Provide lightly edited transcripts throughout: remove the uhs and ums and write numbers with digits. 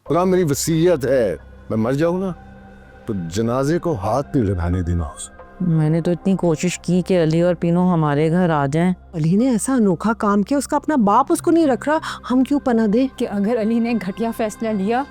खुदा मेरी वसीयत है, मैं मर जाऊं ना तो जनाजे को हाथ नहीं लगाने देना उसे। मैंने तो इतनी कोशिश की कि अली और पीनो हमारे घर आ जाएं। अली ने ऐसा अनोखा काम किया, उसका अपना बाप उसको नहीं रख रहा, हम क्यों पना दे? कि अगर अली ने घटिया फैसला लिया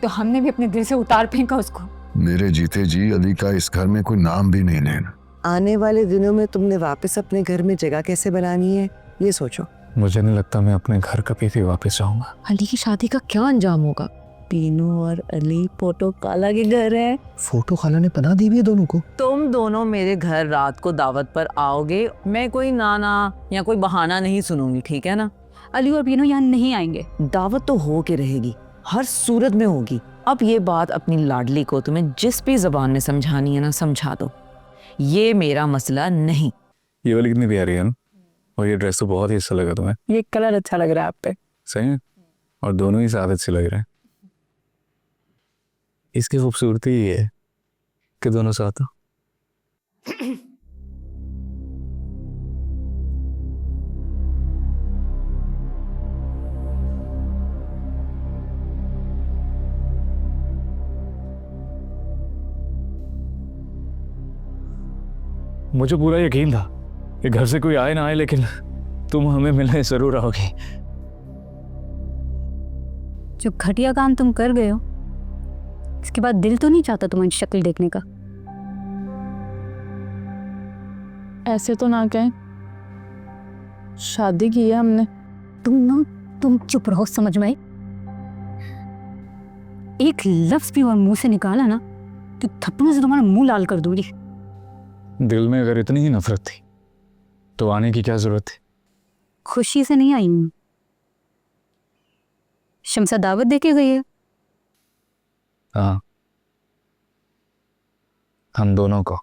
तो हमने भी अपने दिल से उतार फेंका उसको। मेरे जीते जी अली का इस घर में कोई नाम भी नहीं लेना। आने वाले दिनों में तुमने वापस अपने घर में जगह कैसे बनानी है ये सोचो। मुझे नहीं लगता मैं अपने घर कभी भी वापस जाऊंगा। अली की शादी का क्या अंजाम होगा? पीनो और अली फोटो काला के घर है। फोटो खाला ने पनाह दी भी है दोनों को। तुम दोनों मेरे घर रात को दावत पर आओगे, मैं कोई नाना या कोई बहाना नहीं सुनूंगी, ठीक है ना? अली और पीनो यहाँ नहीं आएंगे। दावत तो हो के रहेगी, हर सूरत में होगी। अब ये बात अपनी लाडली को तुम्हें जिस भी जबान में समझानी है ना, समझा दो। ये मेरा मसला नहीं। ये वाली कितनी प्यारी है ना, और ये ड्रेस तो बहुत ही अच्छा लगा तुम्हें। ये कलर अच्छा लग रहा है आप पे। सही है, और दोनों ही साथ अच्छे लग रहे हैं। इसकी खूबसूरती ये है कि दोनों साथ हो। मुझे पूरा यकीन था कि घर से कोई आए ना आए, लेकिन तुम हमें मिलने जरूर आओगी। जो घटिया काम तुम कर गए हो, इसके बाद दिल तो नहीं चाहता तुम्हारी शक्ल देखने का। ऐसे तो ना कहें, शादी की है हमने। तुम चुप रहो, समझ में आई? एक लफ्ज भी और मुंह से निकाला ना तो थप्पड़ से तुम्हारा मुंह लाल कर दूंगी। दिल में अगर इतनी ही नफरत थी तो आने की क्या जरूरत थी? खुशी से नहीं आई हूं। शमसा दावत दे के गई है। हाँ, हम दोनों को।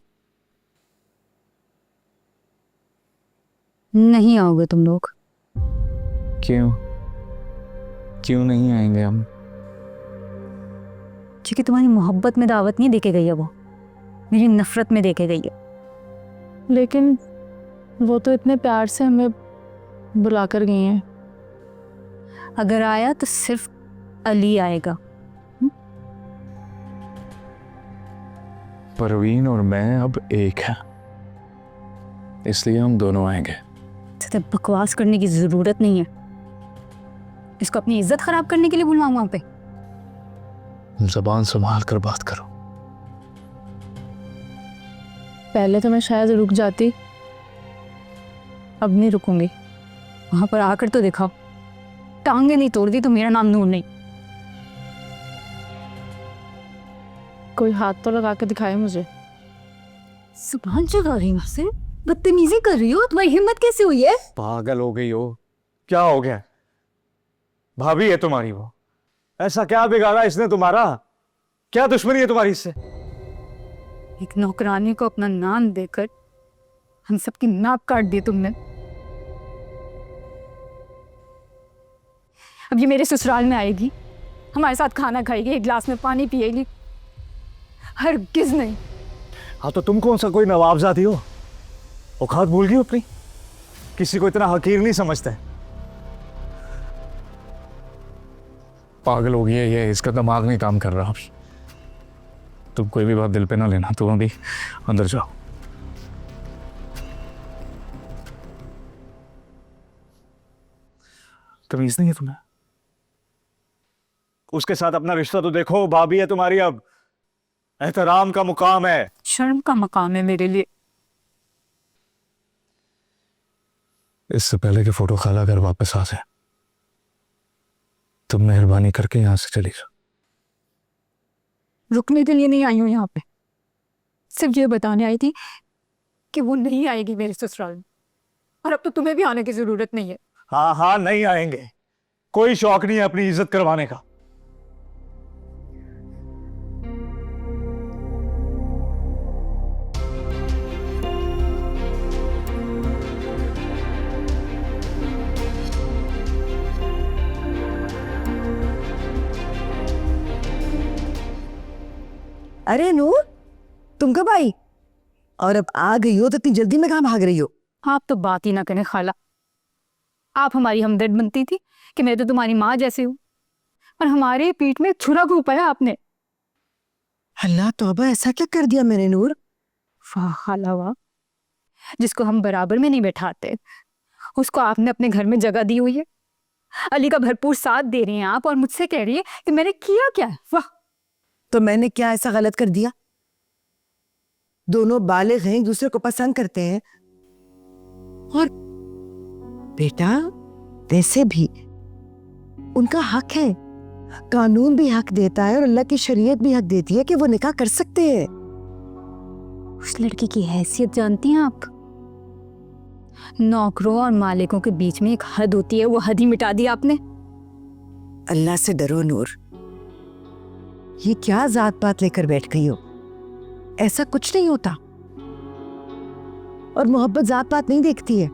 नहीं आओगे तुम लोग? क्यों क्यों नहीं आएंगे हम? क्योंकि तुम्हारी मोहब्बत में दावत नहीं देके गई है, वो मेरी नफरत में देके गई है। लेकिन वो तो इतने प्यार से हमें बुला कर गई हैं। अगर आया तो सिर्फ अली आएगा। परवीन और मैं अब एक हैं, इसलिए हम दोनों आएंगे। तो बकवास करने की जरूरत नहीं है। इसको अपनी इज्जत खराब करने के लिए बुलवाऊं वहां पे? जबान संभाल कर बात करो। पहले तो मैं शायद रुक जाती, अब नहीं रुकूंगी। वहां पर आकर तो दिखाओ। टांगे नहीं तोड़ दी तो मेरा नाम नूर नहीं। कोई हाथ तो लगा के दिखाए मुझे। जुबान चला रही हो से, बदतमीजी कर रही हो। तुम्हारी हिम्मत कैसे हुई है? पागल हो गई हो? क्या हो गया? भाभी है तुम्हारी वो, ऐसा क्या बिगाड़ा इसने तुम्हारा? क्या दुश्मनी है तुम्हारी इससे? एक नौकरानी को अपना नाम देकर हम सबकी नाक काट दी तुमने। अब ये मेरे ससुराल में आएगी, हमारे साथ खाना खाएगी, एक गिलास में पानी पिएगी। हरगिज़ नहीं। हाँ तो तुम कौन सा कोई नवाबजादी हो? औकात भूल गई हो अपनी? किसी को इतना हकीर नहीं समझते। पागल हो गई है ये, इसका दिमाग नहीं काम कर रहा। तुम कोई भी बात दिल पे ना लेना, तुम अभी अंदर जाओ। तमीज नहीं है तुम्हें? उसके साथ अपना रिश्ता तो देखो। भाभी है तुम्हारी, अब एहतराम का मुकाम है। शर्म का मकाम है मेरे लिए। इससे पहले कि फोटो खाला घर वापस आ जाए, तुम मेहरबानी करके यहां से चली जाओ। रुकने के लिए नहीं आई हूं यहाँ पे, सिर्फ ये बताने आई थी कि वो नहीं आएगी मेरे ससुराल में। और अब तो तुम्हें भी आने की जरूरत नहीं है। हाँ हाँ, नहीं आएंगे। कोई शौक नहीं है अपनी इज्जत करवाने का। अरे नूर, तुम कब आई? और अब आ गई हो तो इतनी जल्दी में कहाँ भाग रही हो? आप तो बात ही ना करें खाला। आप हमारी हमदर्द बनती थी कि मैं तो तुम्हारी माँ जैसी हूँ, और हमारे पीठ में छुरा घोंपाया आपने। अल्लाह तौबा, ऐसा क्या कर दिया मैंने नूर? वाह खाला वाह, जिसको हम बराबर में नहीं बैठाते उसको आपने अपने घर में जगह दी हुई है। अली का भरपूर साथ दे रही हैं आप, और मुझसे कह रही है कि मैंने किया क्या? वाह। तो मैंने क्या ऐसा गलत कर दिया? दोनों बालिग हैं, एक दूसरे को पसंद करते हैं। और बेटा, वैसे भी उनका हक है, कानून भी हक देता है और अल्लाह की शरीयत भी हक देती है कि वो निकाह कर सकते हैं। उस लड़की की हैसियत जानती हैं आप? नौकरों और मालिकों के बीच में एक हद होती है, वो हद ही मिटा दी आपने। अल्लाह से डरो नूर। ये क्या जात पात लेकर बैठ गई हो? ऐसा कुछ नहीं होता। और मोहब्बत जात पात नहीं देखती है।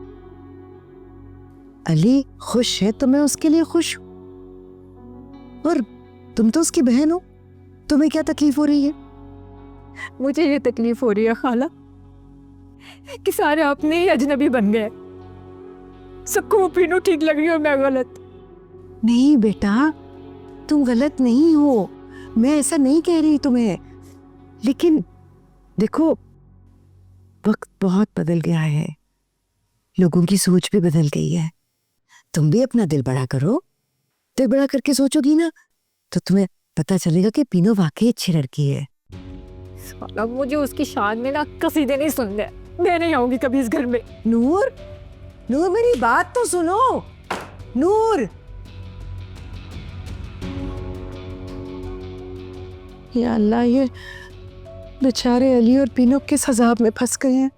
अली खुश है तो मैं उसके लिए खुश हूं, और तुम तो उसकी बहन हो, तुम्हें क्या तकलीफ हो रही है? मुझे ये तकलीफ हो रही है खाला कि सारे अपने ही अजनबी बन गए। सबको वो पीनू ठीक लग रही हो, मैं गलत? नहीं बेटा, तुम गलत नहीं हो, मैं ऐसा नहीं कह रही तुम्हें। लेकिन देखो, वक्त बहुत बदल गया है, लोगों की सोच भी बदल गई है। तुम भी अपना दिल बड़ा करो। दिल बड़ा करके सोचोगी ना तो तुम्हें पता चलेगा कि पीनो वाकई अच्छी लड़की है। साला मुझे उसकी शान में ना कसीदे नहीं सुनने। मैं नहीं आऊंगी कभी इस घर में। नूर, नूर मेरी बात तो सुनो। नूर, या अल्लाह, ये बेचारे अली और पीनो किस अजाब में फंस गए हैं।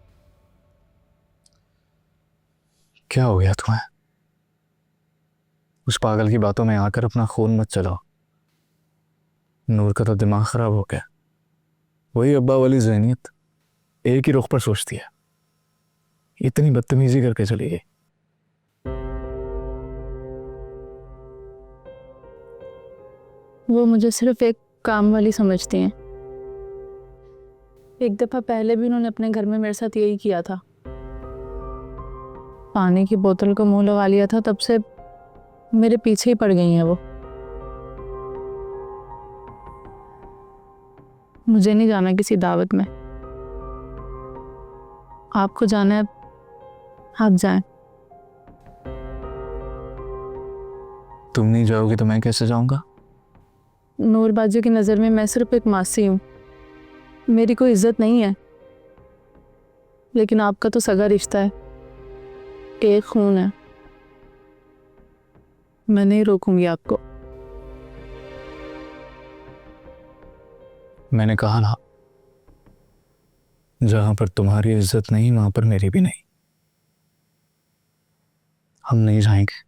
क्या हो गया तुम्हें? उस पागल की बातों में आकर अपना खून मत चलाओ। नूर का तो दिमाग खराब हो गया। वही अब्बा वाली ज़हनियत, एक ही रुख पर सोचती है। इतनी बदतमीजी करके चली गई। वो मुझे सिर्फ एक काम वाली समझती हैं। एक दफ़ा पहले भी उन्होंने अपने घर में मेरे साथ यही किया था। पानी की बोतल को मुंह लगा लिया था, तब से मेरे पीछे ही पड़ गई हैं वो। मुझे नहीं जाना किसी दावत में। आपको जाना है, आप जाएं। तुम नहीं जाओगी तो मैं कैसे जाऊंगा? नूर बाजू की नज़र में मैं सिर्फ एक मासी हूँ, मेरी कोई इज्जत नहीं है। लेकिन आपका तो सगा रिश्ता है, एक खून है। मैं नहीं रोकूंगी आपको। मैंने कहा ना, जहां पर तुम्हारी इज्जत नहीं वहां पर मेरी भी नहीं। हम नहीं जाएंगे।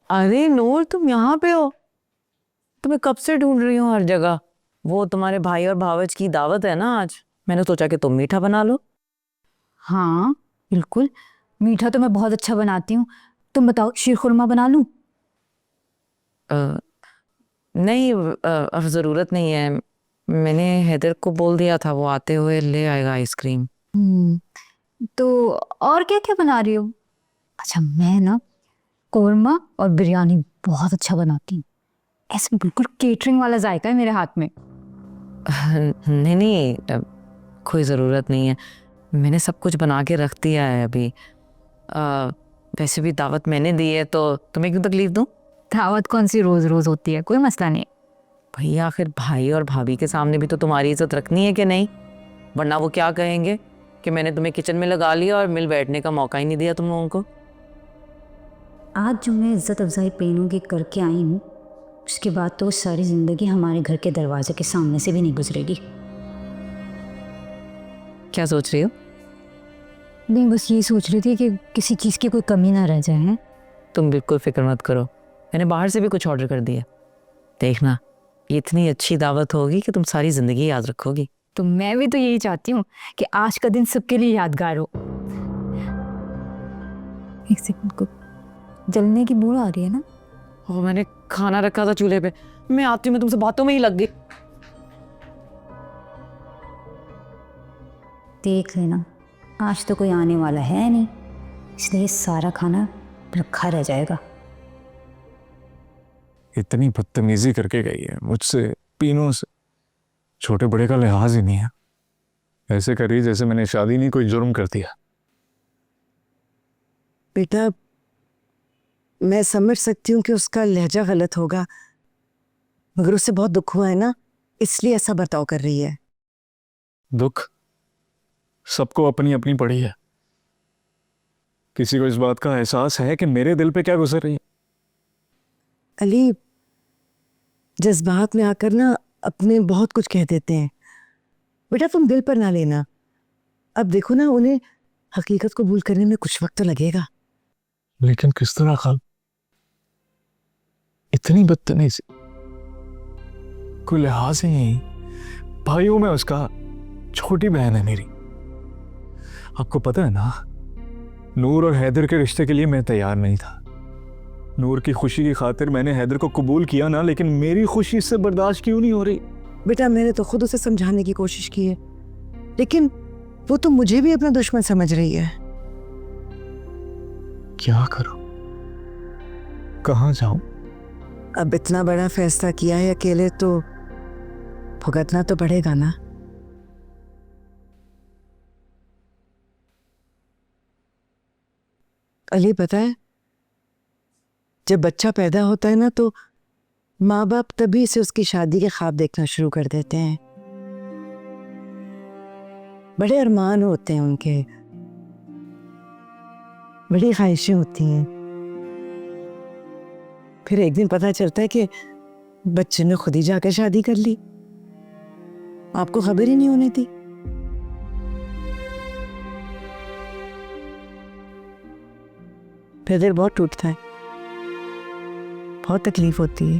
अरे नूर, तुम यहाँ पे हो? तुम्हें कब से ढूंढ रही हूँ हर जगह। वो तुम्हारे भाई और भावज की दावत है ना आज, मैंने सोचा कि तुम मीठा बना लो। हाँ बिल्कुल, मीठा तो मैं बहुत अच्छा बनाती हूँ। तुम बताओ, शीर खुरमा बना लूँ? नहीं, अब ज़रूरत नहीं है। मैंने हैदर को बोल दिया था, वो आते हुए ले आएगा आइसक्रीम। तो और क्या क्या बना रही हो? अच्छा, मैं ना कोरमा और बिरयानी बहुत अच्छा बनाती हूँ। ऐसे बिल्कुल केटरिंग वाला जायका है मेरे हाथ में। नहीं नहीं, कोई ज़रूरत नहीं है, मैंने सब कुछ बना के रख दिया है अभी। वैसे भी दावत मैंने दी है तो तुम्हें क्यों तकलीफ दूँ? दावत कौन सी रोज रोज होती है, कोई मसला नहीं। भैया, आखिर भाई और भाभी के सामने भी तो तुम्हारी इज्जत रखनी है कि नहीं? वरना वो क्या कहेंगे कि मैंने तुम्हें किचन में लगा लिया और मिल बैठने का मौका ही नहीं दिया तुम लोगों को। आज जो मैं इज़्ज़त अफजाई पेनों की करके आई हूँ, उसके बाद तो सारी ज़िंदगी हमारे घर के दरवाजे के सामने से भी नहीं गुजरेगी। क्या सोच रही हो? नहीं, बस ये सोच रही थी कि किसी चीज़ की कोई कमी ना रह जाए। हैं? तुम बिल्कुल फिक्र मत करो, मैंने बाहर से भी कुछ ऑर्डर कर दिया। देखना, ये इतनी अच्छी दावत होगी कि तुम सारी ज़िंदगी याद रखोगी। तो मैं भी तो यही चाहती हूँ कि आज का दिन सबके लिए यादगार हो। एक सेकंड को जलने की बू आ रही है ना। और मैंने खाना रखा था चूल्हे पे, मैं आती हूँ, मैं तुमसे बातों में ही लग गई। देख लेना, आज तो कोई आने वाला है नहीं, इसलिए सारा खाना रखा रह जाएगा। इतनी बदतमीजी करके गई है मुझसे, पीनों से। छोटे बड़े का लिहाज ही नहीं है। ऐसे कर रही जैसे मैंने शादी नहीं कोई जुर्म कर दिया। बेटा, मैं समझ सकती हूँ कि उसका लहजा गलत होगा, मगर उसे बहुत दुख हुआ है ना, इसलिए ऐसा बर्ताव कर रही है। दुख सबको अपनी अपनी पड़ी है। किसी को इस बात का एहसास है कि मेरे दिल पे क्या गुजर रही है? अली, जज्बात में आकर ना अपने बहुत कुछ कह देते हैं। बेटा तुम दिल पर ना लेना। अब देखो ना, उन्हें हकीकत को भूल करने में कुछ वक्त तो लगेगा। लेकिन किस तरह खाल? इतनी बदतमीजी, कोई लिहाज ही नहीं। भाइयों में उसका, छोटी बहन है मेरी। आपको पता है ना, नूर और हैदर के रिश्ते के लिए मैं तैयार नहीं था। नूर की खुशी की खातिर मैंने हैदर को कबूल किया ना, लेकिन मेरी खुशी इससे बर्दाश्त क्यों नहीं हो रही? बेटा मैंने तो खुद उसे समझाने की कोशिश की है, लेकिन वो तो मुझे भी अपना दुश्मन समझ रही है। क्या करूं? कहां जाऊं? अब इतना बड़ा फैसला किया है अकेले, तो भुगतना तो पड़ेगा ना। अली पता है, जब बच्चा पैदा होता है ना, तो माँ बाप तभी से उसकी शादी के ख्वाब देखना शुरू कर देते हैं। बड़े अरमान होते हैं उनके, बड़ी ख्वाहिशें होती हैं। फिर एक दिन पता चलता है कि बच्चे ने खुद ही जाकर शादी कर ली, आपको खबर ही नहीं होने दी। फिर दिल बहुत टूटता है, बहुत तकलीफ होती है।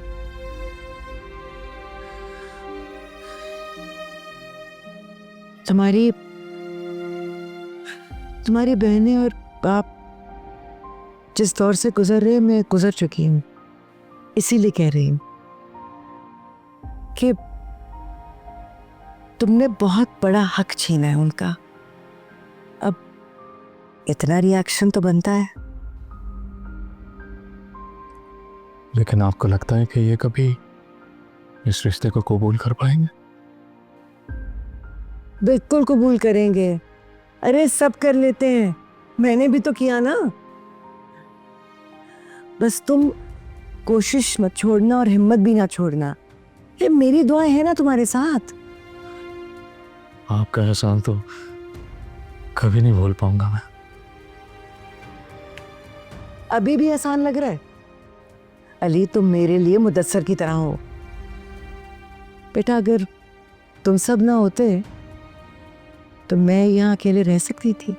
तुम्हारी बहनें और बाप जिस दौर से गुजर रहे, मैं गुजर चुकी हूँ। इसीलिए कह रही हूँ कि तुमने बहुत बड़ा हक छीना है उनका। अब इतना रिएक्शन तो बनता है। लेकिन आपको लगता है कि ये कभी इस रिश्ते को कबूल कर पाएंगे? बिल्कुल कबूल करेंगे। अरे सब कर लेते हैं, मैंने भी तो किया ना। बस तुम कोशिश मत छोड़ना और हिम्मत भी ना छोड़ना। ये मेरी दुआएं हैं ना तुम्हारे साथ। आपका एहसान तो कभी नहीं भूल पाऊंगा मैं। अभी भी आसान लग रहा है? अली तुम मेरे लिए मुदस्सर की तरह हो। बेटा अगर तुम सब ना होते तो मैं यहाँ अकेले रह सकती थी?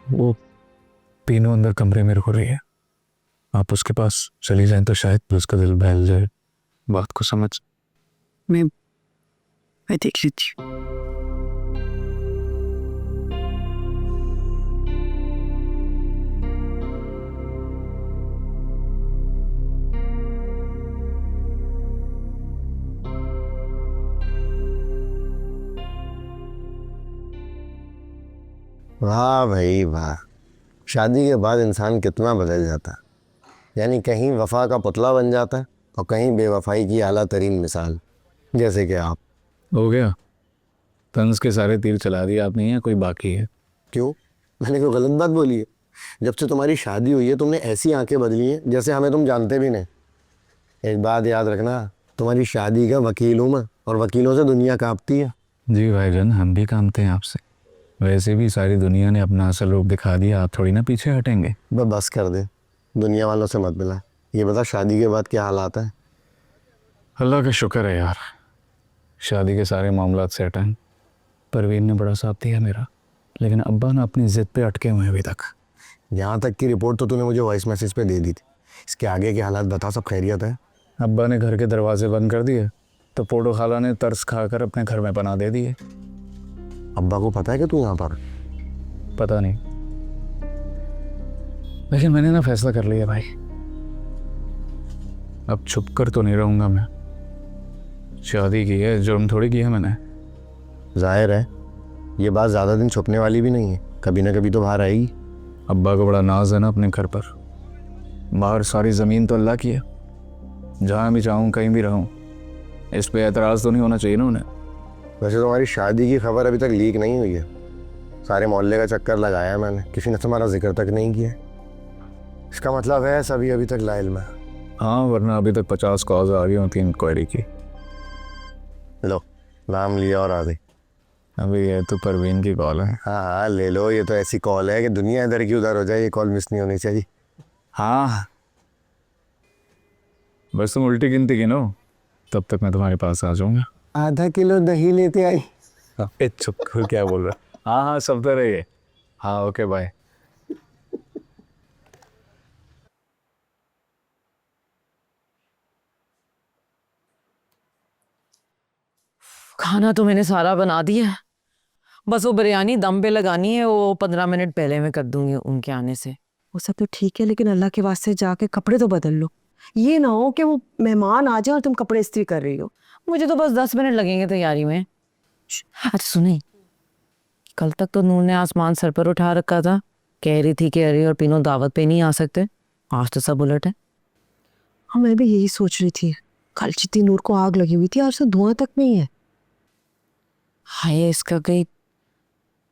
वो तीनों अंदर कमरे में रो रही है, आप उसके पास चली जाएं तो शायद उसका दिल बहल जाए, बात को समझ। मैं देख लेती हूँ। वाह भाई वाह, शादी के बाद इंसान कितना बदल जाता है। यानी कहीं वफा का पुतला बन जाता है और कहीं बेवफाई की आला तरीन मिसाल, जैसे कि आप। हो गया, तंज के सारे तीर चला दिए आपने, या कोई बाकी है? क्यों, मैंने कोई गलत बात बोली है? जब से तुम्हारी शादी हुई है तुमने ऐसी आंखें बदली हैं जैसे हमें तुम जानते भी नहीं। एक बात याद रखना, तुम्हारी शादी का वकील हूँ मैं, और वकीलों से दुनिया कांपती है। जी भाईजान, हम भी कामते हैं आपसे। वैसे भी सारी दुनिया ने अपना असल रूप दिखा दिया, आप थोड़ी ना पीछे हटेंगे। बस कर दे, दुनिया वालों से मत मिला। ये बता शादी के बाद क्या हालात है? अल्लाह का शुक्र है यार, शादी के सारे मामलात सेट हैं। परवीन ने बड़ा साथ दिया मेरा, लेकिन अब्बा ना अपनी जिद पे अटके हुए हैं अभी तक। यहाँ तक की रिपोर्ट तो तूने मुझे वॉइस मैसेज पे दे दी थी। इसके आगे के हालात बता, सब खैरियत है? अब्बा ने घर के दरवाजे बंद कर दिए तो पोटो खाला ने तरस खाकर अपने घर में पनाह दे दिए। अब्बा को पता है कि तू यहाँ पर? पता नहीं, लेकिन मैंने ना फैसला कर लिया भाई, अब छुप कर तो नहीं रहूंगा मैं। शादी की है, जुर्म थोड़ी किया मैंने। जाहिर है ये बात ज़्यादा दिन छुपने वाली भी नहीं है, कभी ना कभी तो बाहर आएगी। अब्बा को बड़ा नाज है ना अपने घर पर। बाहर सारी ज़मीन तो अल्लाह की है, जहाँ भी चाहूँ कहीं भी रहूँ, इस पे एतराज़ तो नहीं होना चाहिए ना उन्हें। वैसे तुम्हारी शादी की खबर अभी तक लीक नहीं हुई है। सारे मोहल्ले का चक्कर लगाया मैंने, किसी ने तुम्हारा जिक्र तक नहीं किया। इसका मतलब है सभी अभी तक लाइल में। हाँ, वरना अभी तक 50 कॉल्स आ रही होती इंक्वायरी की। लो नाम लिया और आ गई। अभी ये तो परवीन की कॉल है। हाँ हाँ ले लो, ये तो ऐसी कॉल है कि दुनिया इधर की उधर हो जाए, ये कॉल मिस नहीं होनी चाहिए। हाँ, बस तुम उल्टी गिनती गिनो, तब तक मैं तुम्हारे पास आ जाऊंगा। आधा किलो दही लेते आई। चुप कर, क्या बोल रहा? हाँ हाँ, सब तो रहिए। हाँ ओके बाय। खाना तो मैंने सारा बना दिया है, बस वो बिरयानी दम पे लगानी है, वो 15 मिनट पहले मैं कर दूंगी उनके आने से। वो सब तो ठीक है, लेकिन अल्लाह के वास्ते जाके कपड़े तो बदल लो। ये ना हो कि वो मेहमान आ जाए और तुम कपड़े इस्त्री कर रही हो। मुझे तो बस 10 मिनट लगेंगे तैयारी में। अच्छा सुने, कल तक तो नूर ने आसमान सर पर उठा रखा था, कह रही थी कि अरे और पीनो दावत पे नहीं आ सकते। आज तो सब उलट है। हाँ मैं भी यही सोच रही थी, कल जितनी नूर को आग लगी हुई थी आज तो धुआं तक नहीं है। हाय, इसका कहीं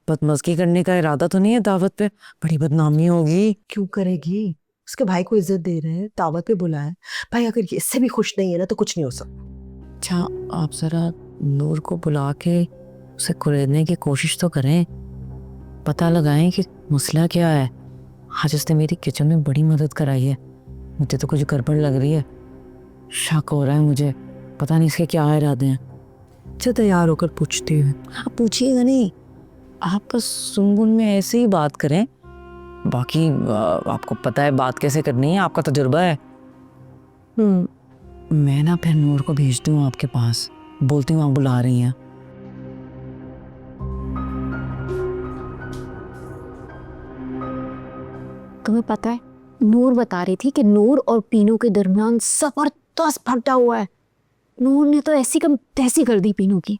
बदमज़गी करने का इरादा तो नहीं है दावत पे? बड़ी बदनामी होगी। क्यों करेगी, उसके भाई को इज्जत दे रहे हैं, दावत पे बुलाया है। भाई अगर ये इससे भी खुश नहीं है ना तो कुछ नहीं हो सकता। अच्छा आप जरा नूर को बुला के उसे कुरेदने की कोशिश तो करें, पता लगाएं कि मसला क्या है। आज उसने मेरी किचन में बड़ी मदद कराई है, मुझे तो कुछ गड़बड़ लग रही है, शक हो रहा है मुझे, पता नहीं इसके क्या इरादे हैं। अच्छा तैयार होकर पूछती हूँ। आप पूछिएगा नहीं, आप बस सुनगुन में ऐसे ही बात करें, बाकी आपको पता है बात कैसे करनी है, आपका तजुर्बा है। मैं ना फिर नूर को भेजती हूँ आपके पास, बोलती हूँ आप बुला रही हैं। तुम्हें पता है, नूर बता रही थी कि नूर और पीनू के दरमियान जबरदस्त फटा हुआ है। नूर ने तो ऐसी कम तैसी कर दी पीनू की।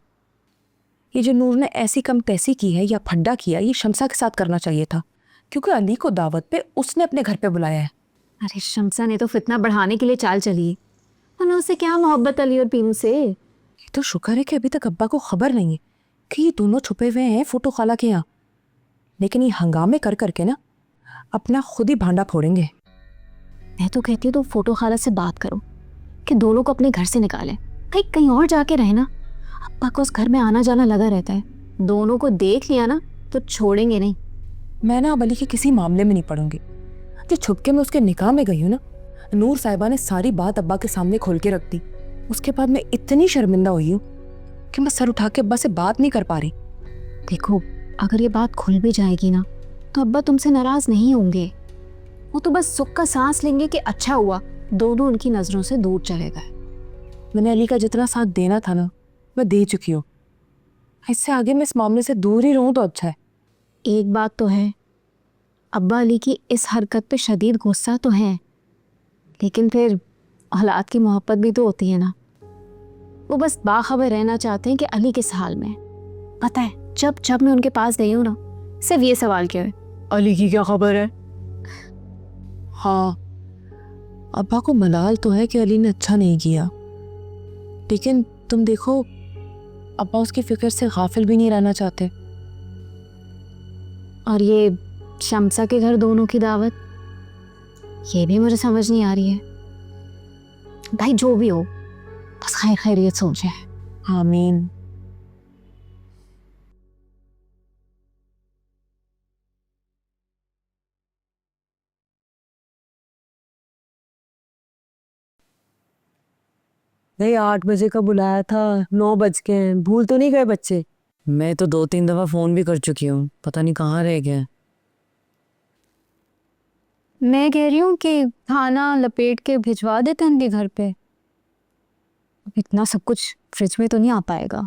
ये जो नूर ने ऐसी कम तैसी की है या फड्डा किया, ये शमसा के साथ करना चाहिए था, क्योंकि अली को दावत पे उसने अपने घर पे बुलाया है। अरे शमसा ने तो फितना बढ़ाने के लिए चाल चली है, वरना उसे क्या मोहब्बत अली और पीनू से। ये तो शुक्र है कि अभी तक अब्बा को खबर नहीं है कि ये दोनों छुपे हुए हैं फोटो खाला के यहाँ, लेकिन ये हंगामे कर करके ना अपना खुद ही भांडा फोड़ेंगे। मैं तो कहती हूँ तुम फोटो खाला से बात करो कि दोनों को अपने घर से निकालें, कहीं कहीं और जाके रहे ना। अब्बा को उस घर में आना जाना लगा रहता है, दोनों को देख लिया ना तो छोड़ेंगे नहीं। मैं ना अब अली के किसी मामले में नहीं पड़ूंगी। जो छुपके मैं उसके निकाह में गई हूँ ना, नूर साहिबा ने सारी बात अब्बा के सामने खोल के रख दी। उसके बाद मैं इतनी शर्मिंदा हुई हूँ कि मैं सर उठा के अब्बा से बात नहीं कर पा रही। देखो अगर ये बात खुल भी जाएगी ना तो अब्बा तुमसे नाराज नहीं होंगे, वो तो बस सुख का सांस लेंगे कि अच्छा हुआ दोनों उनकी नजरों से दूर चले गए। मैंने अली का जितना साथ देना था ना मैं दे चुकी हूँ, इससे आगे मैं इस मामले से दूर ही रहूँ तो अच्छा है। एक बात तो है, अब्बा अली की इस हरकत पे शदीद गुस्सा तो है, लेकिन फिर औलाद की मोहब्बत भी तो होती है ना। वो बस बाखबर रहना चाहते हैं कि अली किस हाल में। पता है जब जब मैं उनके पास गई हूँ ना, सिर्फ ये सवाल किया है, अली की क्या खबर है? हाँ, अब्बा को मलाल तो है कि अली ने अच्छा नहीं किया, लेकिन तुम देखो अब्बा उसकी फिक्र से गाफिल भी नहीं रहना चाहते। और ये शमसा के घर दोनों की दावत, ये भी मुझे समझ नहीं आ रही है। भाई जो भी हो बस खैर खैरियत सोचे। आमीन। नहीं 8 बजे का बुलाया था, 9 बज के हैं, भूल तो नहीं गए बच्चे? मैं तो 2-3 दफा फोन भी कर चुकी हूँ, पता नहीं कहाँ रह गया। मैं कह रही हूँ कि खाना लपेट के भिजवा देते हैं उनके घर पे। अब इतना सब कुछ फ्रिज में तो नहीं आ पाएगा।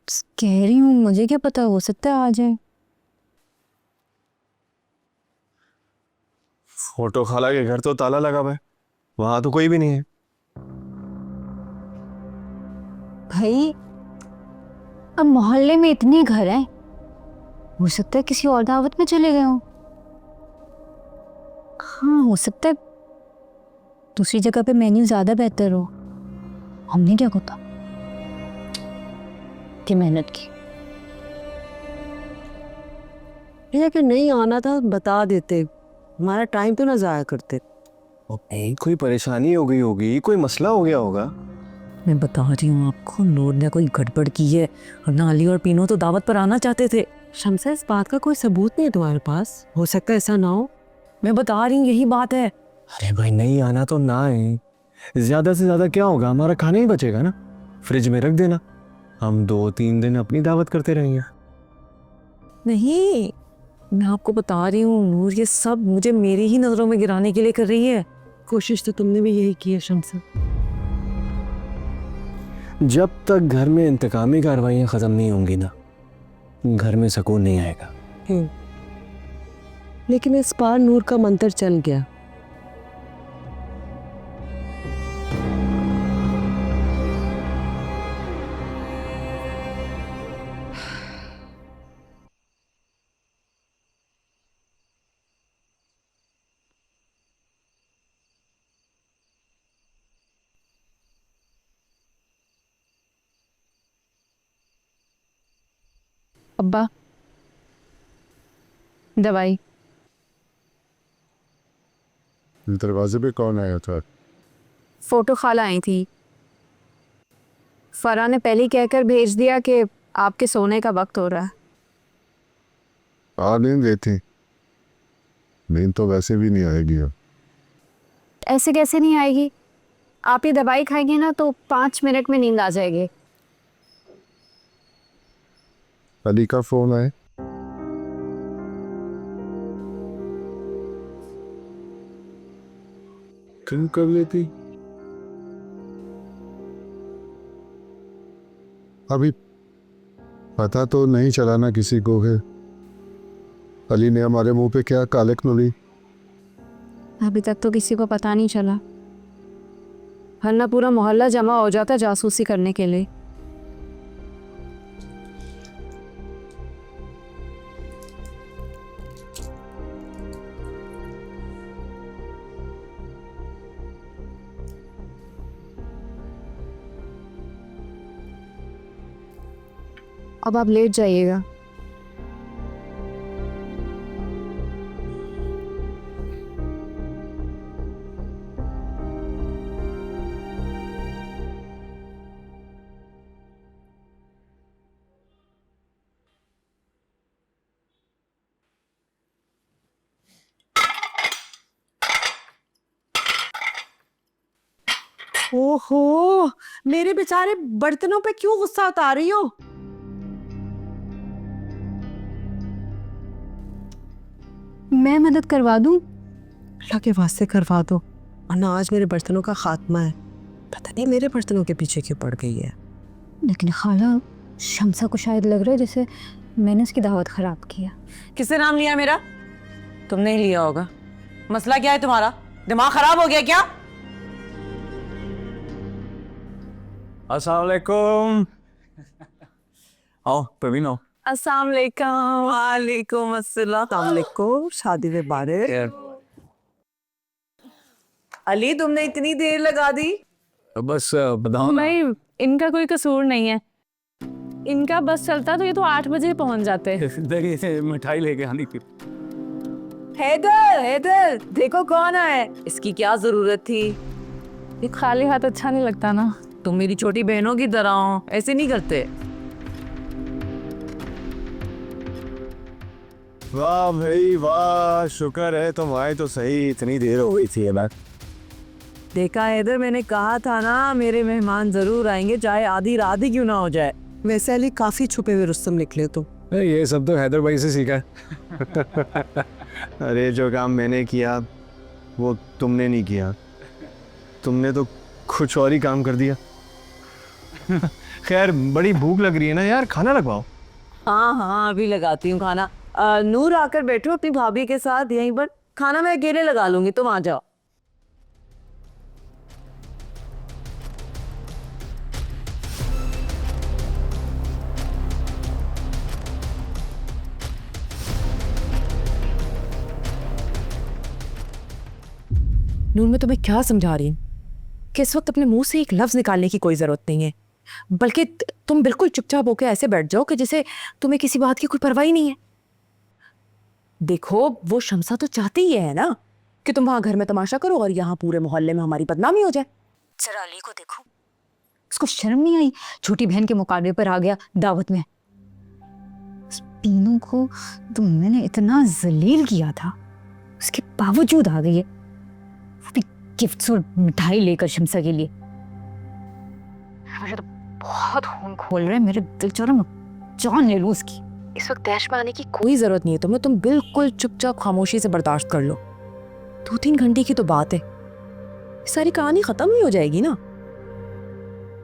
बस कह रही हूँ, मुझे क्या पता, हो सकता है आ जाए। फोटो खाला के घर तो ताला लगा हुआ है, वहां तो कोई भी नहीं है। भाई अब मोहल्ले में इतने घर हैं, हो सकता है किसी और दावत में चले गए हों। हाँ, हो सकता है दूसरी जगह पे मेन्यू ज्यादा बेहतर हो। हमने क्या पता कि मेहनत की। ये कि नहीं आना था बता देते, हमारा टाइम तो ना जाया करते। नहीं, कोई परेशानी हो गई होगी, कोई मसला हो गया होगा। मैं बता रही हूँ आपको, नूर ने कोई गड़बड़ की है, वरना अली और पीनो तो दावत पर आना चाहते थे। शमसा, इस बात का कोई सबूत नहीं है तुम्हारे पास? हो सकता है ऐसा ना हो। मैं बता रही हूँ, यही बात है। अरे भाई, नहीं आना तो ना आए, ज्यादा से ज्यादा क्या होगा, हमारा खाना ही बचेगा ना, फ्रिज में रख देना, हम 2-3 दिन अपनी दावत करते रहेंगे। नहीं, मैं आपको बता रही हूँ, नूर ये सब मुझे मेरी ही नजरों में गिराने के लिए कर रही है। कोशिश तो तुमने भी यही की है शमसा। जब तक घर में इंतकामी कार्रवाइयाँ ख़त्म नहीं होंगी ना, घर में सुकून नहीं आएगा। लेकिन इस बार नूर का मंत्र चल गया। अब्बा, दवाई। दरवाजे पे कौन आया था? फोटो खाला आई थी। फरा ने पहले ही कहकर भेज दिया कि आपके सोने का वक्त हो रहा है। आ नींद गई थी? नींद तो वैसे भी नहीं आएगी अब। ऐसे कैसे नहीं आएगी? आप ये दवाई खाएंगे ना तो 5 मिनट में नींद आ जाएगी। अली का फोन आए? क्यों कर लेती? अभी पता तो नहीं चला ना किसी को है अली ने हमारे मुंह पे क्या कालिक नुली। अभी तक तो किसी को पता नहीं चला, वरना पूरा मोहल्ला जमा हो जाता जासूसी करने के लिए। अब आप लेट जाइएगा। ओहो, मेरे बेचारे बर्तनों पे क्यों गुस्सा उतार रही हो? मैं मदद करवा दूं? अल्लाह के वास्ते करवा दो, वरना आज मेरे बर्तनों का खात्मा है। पता नहीं मेरे बर्तनों के पीछे क्यों पड़ गई है। लेकिन खाला, शमसा को शायद लग रहा है जैसे मैंने उसकी दावत खराब किया। किसने नाम लिया मेरा? तुमने ही लिया होगा। मसला क्या है तुम्हारा? दिमाग खराब हो गया क्या? अस्सलाम वालेकुम। आओ प्रवीण, आओ। अस्सलाम वालेकुम। वालेकुम अस्सलाम। वालेकुम, शादी मुबारक। अली, तुमने इतनी देर लगा दी? बस बताओ ना। भाई, इनका कोई कसूर नहीं है। इनका बस चलता तो ये तो 8 बजे पहुंच जाते। देखिए, मिठाई लेके आनी थी। हैदर, हैदर, देखो कौन है। इसकी क्या जरूरत थी? ये खाली हाथ अच्छा नहीं लगता ना। तुम मेरी छोटी बहनों की तरह हो, ऐसे नहीं करते। वाह भाई वाह, शुक्र है तुम आए तो सही, इतनी देर हो गई थी। मैं देखा हैदर, मैंने कहा था ना मेरे मेहमान जरूर आएंगे, चाहे आधी रात ही क्यों ना हो जाए। वैसे अली काफी छुपे हुए रुस्तम निकले तुम। ये सब तो हैदर भाई से सीखा है। अरे जो काम मैंने किया वो तुमने नहीं किया, तुमने तो कुछ और ही काम कर दिया। खैर बड़ी भूख लग रही है ना यार, खाना लगवाओ। हाँ हाँ अभी लगाती हूँ खाना। नूर आकर बैठो अपनी भाभी के साथ यहीं पर, खाना मैं अकेले लगा लूंगी, तुम आ जाओ। नूर, मैं तुम्हें क्या समझा रही हूँ कि इस वक्त अपने मुंह से एक लफ्ज निकालने की कोई जरूरत नहीं है, बल्कि तुम बिल्कुल चुपचाप होकर ऐसे बैठ जाओ कि जैसे तुम्हें किसी बात की कोई परवाह ही नहीं है। देखो, वो शमसा तो चाहती ही है ना कि तुम वहां घर में तमाशा करो और यहाँ पूरे मोहल्ले में हमारी बदनामी हो जाए। जरा अली को देखो, उसको शर्म नहीं आई, छोटी बहन के मुकाबले पर आ गया दावत में। उस पीनू को तो मैंने इतना जलील किया था, उसके बावजूद आ गई है, वो भी गिफ्ट्स और मिठाई लेकर शमसा के लिए। मुझे तो बहुत खून खोल रहा है, मेरे दिल चाह रहा है मैं जान ले लूं उसकी। इस वक्त तैश में आने की कोई जरूरत नहीं है तुम्हें, तुम बिल्कुल चुपचाप खामोशी से बर्दाश्त कर लो। 2-3 घंटे की तो बात है, सारी कहानी खत्म ही हो जाएगी ना।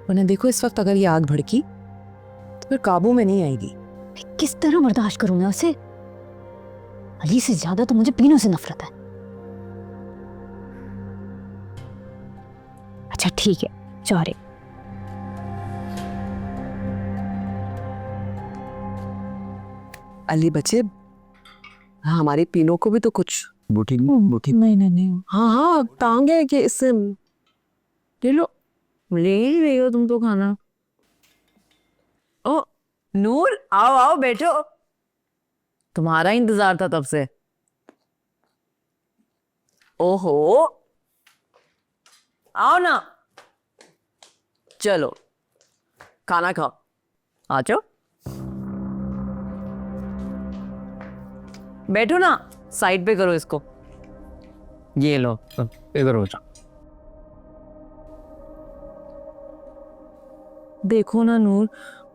वरना देखो, इस वक्त अगर ये आग भड़की तो फिर काबू में नहीं आएगी। मैं किस तरह बर्दाश्त करूं मैं उसे? अली से ज्यादा तो मुझे पीनू से नफरत है। अच्छा ठीक है, जा रहे। अली बच्चे, हाँ, हमारी पीनो को भी तो कुछ। बूटी बूटी नहीं। हाँ हाँ, टांग है कि इससे ले लो, ले ही रही हो तुम तो खाना। ओ नूर, आओ आओ बैठो, तुम्हारा इंतजार था तब से। ओहो, आओ ना, चलो खाना खाओ, आ जाओ, बैठो ना, साइड पे करो इसको, ये लो। इधर हो जा। देखो ना नूर,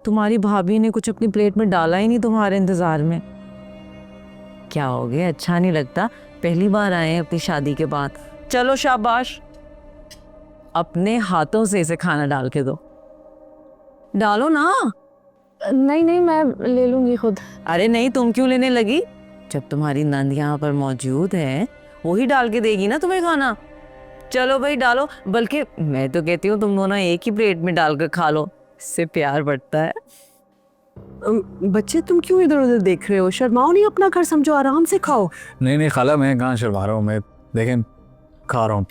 तुम्हारी भाभी ने कुछ अपनी प्लेट में डाला ही नहीं तुम्हारे इंतजार में। क्या हो गया, अच्छा नहीं लगता? पहली बार आए हैं अपनी शादी के बाद। चलो शाबाश, अपने हाथों से इसे खाना डाल के दो, डालो ना। नहीं, मैं ले लूंगी खुद। अरे नहीं, तुम क्यों लेने लगी? जब तुम्हारी नंद यहाँ पर मौजूद है, वो ही डाल के देगी ना तुम्हें खाना। चलो भाई डालो, बल्कि मैं तो कहती हूँ तुम दोनों एक ही प्लेट में डालकर खा लो, इससे प्यार बढ़ता है। बच्चे, तुम क्यों इधर उधर देख रहे हो? शर्माओ नहीं, अपना घर समझो, आराम से खाओ। नहीं खाला, मैं कहाँ शर्मा रहा हूँ, मैं देखें खा रहा हूँ।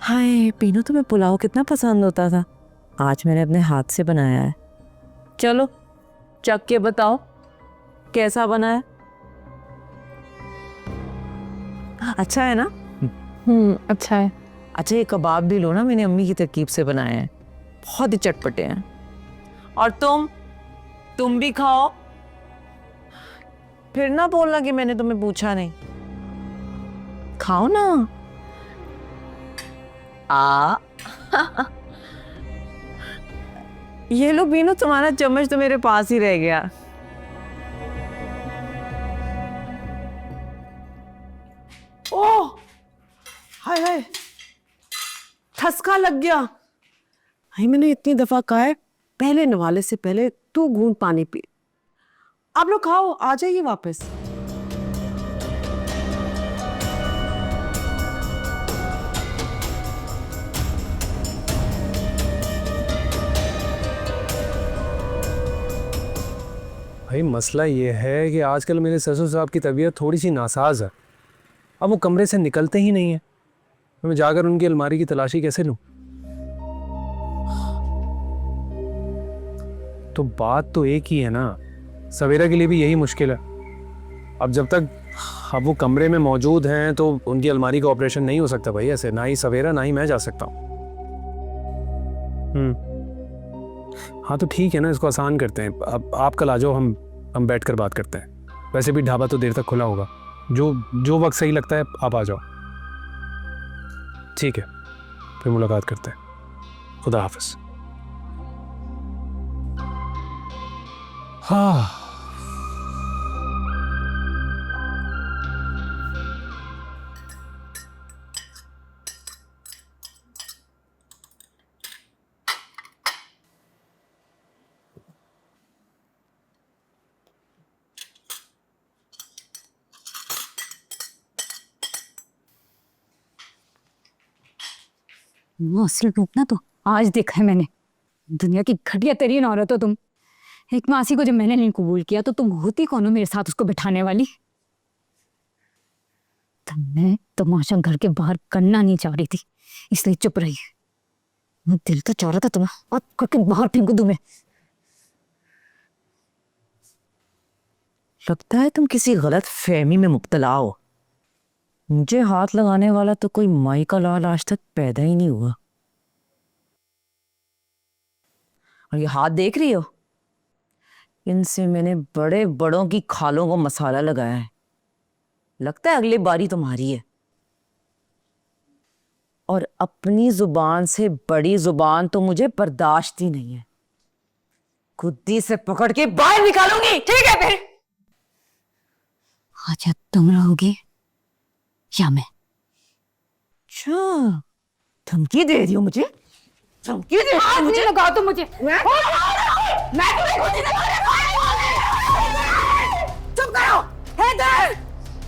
हाय पीनू, तुम्हें पुलाव कितना पसंद होता था, आज मैंने अपने हाथ से बनाया है। चलो चख के बताओ कैसा बना है। अच्छा है ना? अच्छा है। अच्छा ये कबाब भी लो ना, मैंने अम्मी की तरकीब से बनाए हैं, बहुत ही चटपटे हैं। और तुम भी खाओ, फिर ना बोलना कि मैंने तुम्हें पूछा नहीं। खाओ ना। ये लो पीनू, तुम्हारा चम्मच तो मेरे पास ही रह गया। ओह हाय हाय, ठसका लग गया। हाय, मैंने इतनी दफा कहा है, पहले नवाले से पहले तू घूंट पानी पी। आप लोग खाओ, आ जाइए वापस। भाई मसला ये है कि आजकल मेरे ससुर साहब की तबीयत थोड़ी सी नासाज है, अब वो कमरे से निकलते ही नहीं है। मैं जाकर उनकी अलमारी की तलाशी कैसे लूं? तो बात तो एक ही है ना, सवेरा के लिए भी यही मुश्किल है। अब जब तक अब वो कमरे में मौजूद हैं तो उनकी अलमारी का ऑपरेशन नहीं हो सकता भाई ऐसे, ना ही सवेरा ना ही मैं जा सकता हूँ। हाँ तो ठीक है ना, इसको आसान करते हैं। अब आप कल आ जाओ, हम बैठ कर बात करते हैं। वैसे भी ढाबा तो देर तक खुला होगा, जो वक्त सही लगता है आप आ जाओ। ठीक है, फिर मुलाकात करते हैं। खुदा हाफिज। हाँ वो असली रूप ना तो आज देखा है मैंने। दुनिया की घटिया तरीन औरत हो तुम। एक मासी को जब मैंने नहीं कबूल किया तो तुम होती कौन हो मेरे साथ उसको बिठाने वाली? तब मैं तमाशा घर के बाहर करना नहीं चाह रही थी, इसलिए चुप रही। मैं दिल तो चाह रहा था तुम्हें और करके बाहर फेंक दूं मैं। लगता है तुम किसी गलत फहमी में मुब्तला हो। मुझे हाथ लगाने वाला तो कोई माई का लाल आज तक पैदा ही नहीं हुआ। और ये हाथ देख रही हो, इनसे मैंने बड़े बड़ों की खालों को मसाला लगाया है। लगता है अगली बारी तुम्हारी है। और अपनी जुबान से बड़ी जुबान तो मुझे बर्दाश्त ही नहीं है। खुदी से पकड़ के बाहर निकालूंगी। ठीक है फिर, अच्छा तुम रहोगे या मैं? अच्छा धमकी दे रही हो मुझे? धमकी दे रही हो मुझे? लगा तो मुझे। चुप करो। हैदर,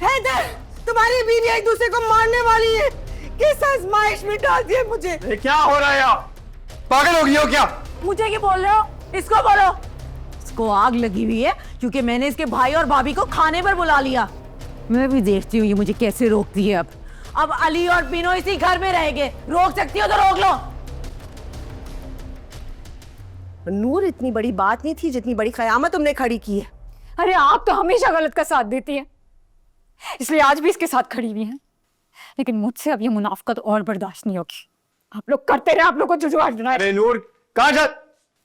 हैदर, तुम्हारी बीवी एक दूसरे को मारने वाली है। किस आजमाइश में डाल दिया मुझे? क्या हो रहा है यहाँ? पागल हो गई हो क्या? मुझे क्या बोल रहे हो? इसको बोलो। इसको आग लगी हुई है क्योंकि मैंने इसके भाई और भाभी को खाने पर बुला लिया। मैं भी देखती हूँ ये मुझे कैसे रोकती है। अब अली और बिनो इसी घर में रहेंगे। रोक सकती हो तो रोक लो। नूर, इतनी बड़ी बात नहीं थी जितनी बड़ी कयामत तुमने खड़ी की है। अरे आप तो हमेशा गलत का साथ देती है, इसलिए आज भी इसके साथ खड़ी हुई हैं। लेकिन मुझसे अब ये मुनाफकत और बर्दाश्त नहीं होगी। आप लोग करते रहे, आप लोग को जुझारना है। अरे नूर कहाँ जा?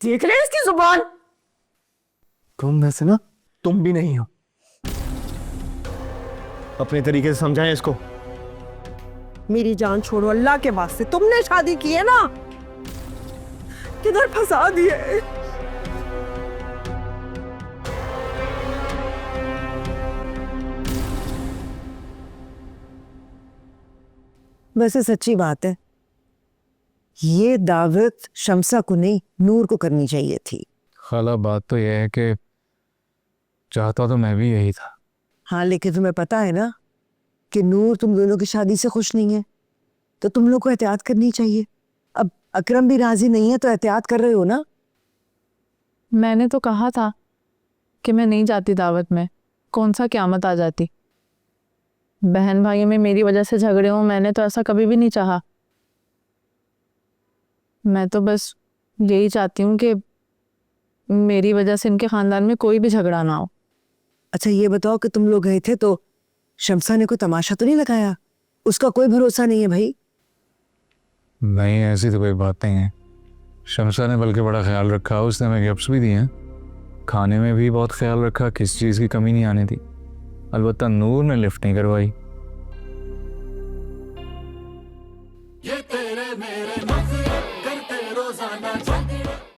देख रहे हो इसकी जुबान? तुम वैसे ना तुम भी नहीं हो। अपने तरीके से समझाएं इसको। मेरी जान छोड़ो अल्लाह के वास्ते। तुमने शादी की है ना, किधर फंसा दिए। वैसे सच्ची बात है, ये दावत शम्सा को नहीं नूर को करनी चाहिए थी। खाला बात तो यह है कि चाहता तो मैं भी यही था। हाँ, लेकिन तुम्हें पता है ना कि नूर तुम दोनों की शादी से खुश नहीं है, तो तुम लोग को एहतियात करनी चाहिए। अब अकरम भी राजी नहीं है तो एहतियात कर रहे हो ना। मैंने तो कहा था कि मैं नहीं जाती दावत में, कौन सा क़यामत आ जाती। बहन भाई में मेरी वजह से झगड़े हों, मैंने तो ऐसा कभी भी नहीं चाहा। मैं तो बस यही चाहती हूँ कि मेरी वजह से इनके ख़ानदान में कोई भी झगड़ा ना हो। अच्छा ये बताओ कि तुम लोग गए थे तो शम्सा ने कोई तमाशा तो नहीं लगाया? उसका कोई भरोसा नहीं है भाई। नहीं, ऐसी तो कोई बात नहीं है। शम्सा ने बल्कि बड़ा ख्याल रखा, उसने हमें गिफ्ट्स भी दिए हैं। खाने में भी बहुत ख्याल रखा, किस चीज़ की कमी नहीं आने दी। अलबत्ता नूर ने लिफ्ट नहीं करवाई।